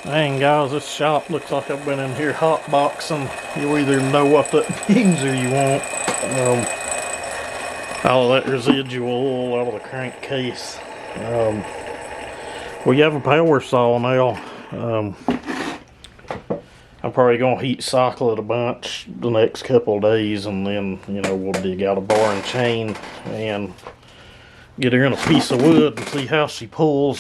Dang guys, this shop looks like I've been in here hotboxing. You either know what that means or you won't. All of that residual oil out of the crankcase. We have a power saw now. I'm probably going to heat cycle it a bunch the next couple of days, and then, you know, we'll dig out a bar and chain and get her in a piece of wood and see how she pulls.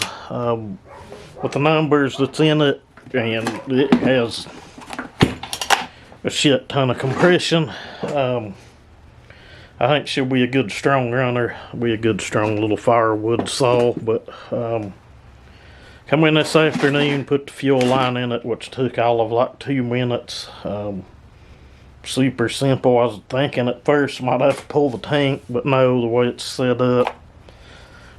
With the numbers that's in it, and it has a shit ton of compression. I think she'll be a good strong runner, be a good strong little firewood saw. But come in this afternoon, put the fuel line in it, which took all of like 2 minutes. Super simple. I was thinking at first might have to pull the tank, but no, the way it's set up,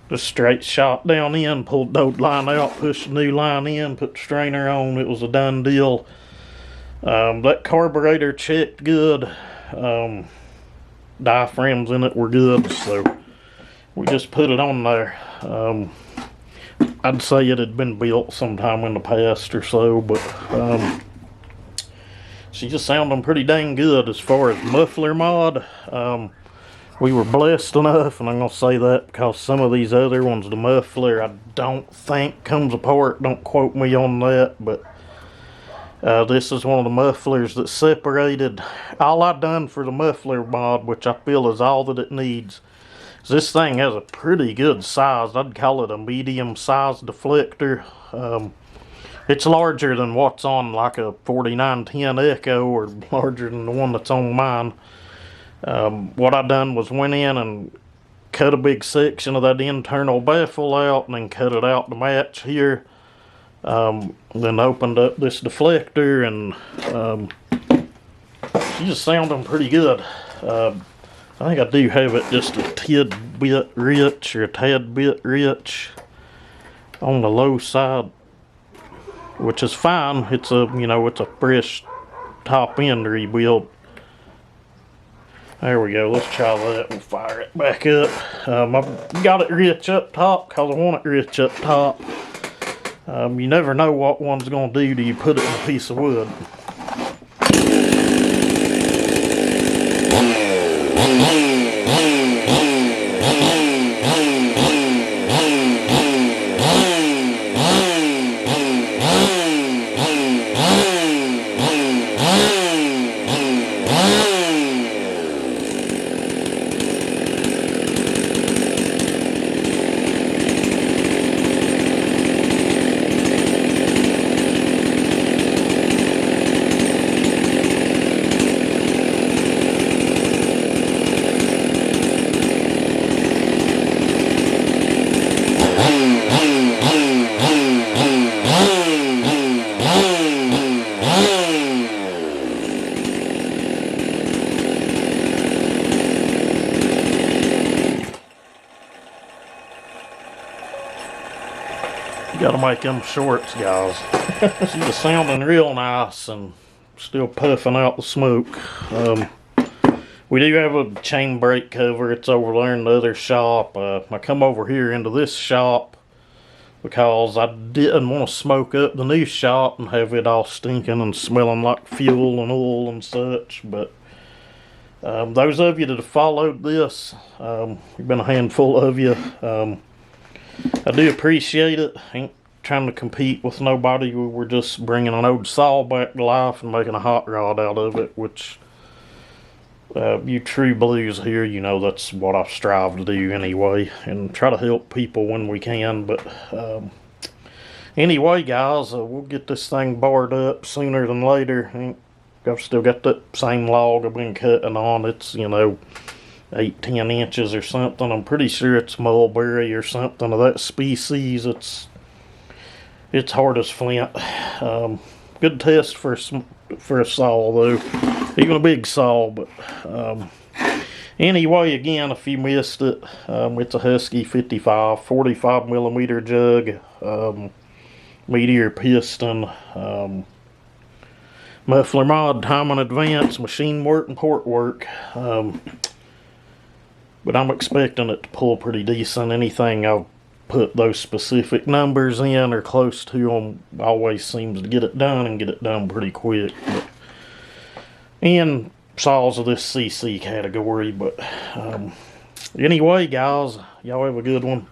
just straight shot down in, pulled the old line out, pushed the new line in, put the strainer on. It was a done deal. That carburetor checked good. Diaphragms in it were good, so we just put it on there. I'd say it had been built sometime in the past or so, but she's just sounding pretty dang good. As far as muffler mod, we were blessed enough, and I'm going to say that because some of these other ones, the muffler, I don't think comes apart. Don't quote me on that, but this is one of the mufflers that separated. All I done for the muffler mod, which I feel is all that it needs, is this thing has a pretty good size. I'd call it a medium-sized deflector. It's larger than what's on like a 4910 Echo, or larger than the one that's on mine. What I done was went in and cut a big section of that internal baffle out, and then cut it out to match here. Then opened up this deflector, and she's just sounding pretty good. I think I do have it just a tad bit rich on the low side, which is fine. It's a, you know, it's a fresh top end rebuild. There we go. Let's try that. We'll fire it back up. I've got it rich up top because I want it rich up top. You never know what one's going to do till you put it in a piece of wood. Gotta make them shorts, guys. She's sounding real nice and still puffing out the smoke. We do have a chain brake cover. It's over there in the other shop. I come over here into this shop because I didn't want to smoke up the new shop and have it all stinking and smelling like fuel and oil and such. But those of you that have followed this, you've been a handful of you. I do appreciate it. Ain't trying to compete with nobody. We're just bringing an old saw back to life and making a hot rod out of it, which you true blues here, you know that's what I strive to do anyway, and try to help people when we can. But anyway, guys, we'll get this thing barred up sooner than later. I've still got that same log I've been cutting on. It's, you know, 8-10 inches or something. I'm pretty sure it's mulberry or something of that species. It's hard as flint. Good test for a saw though, even a big saw. But Anyway, again, if you missed it, it's a Husky 55, 45 millimeter jug, meteor piston, muffler mod, time in advance, machine work and port work. But I'm expecting it to pull pretty decent. Anything I've put those specific numbers in or close to them always seems to get it done and get it done pretty quick. But, and saws of this CC category. But anyway, guys, y'all have a good one.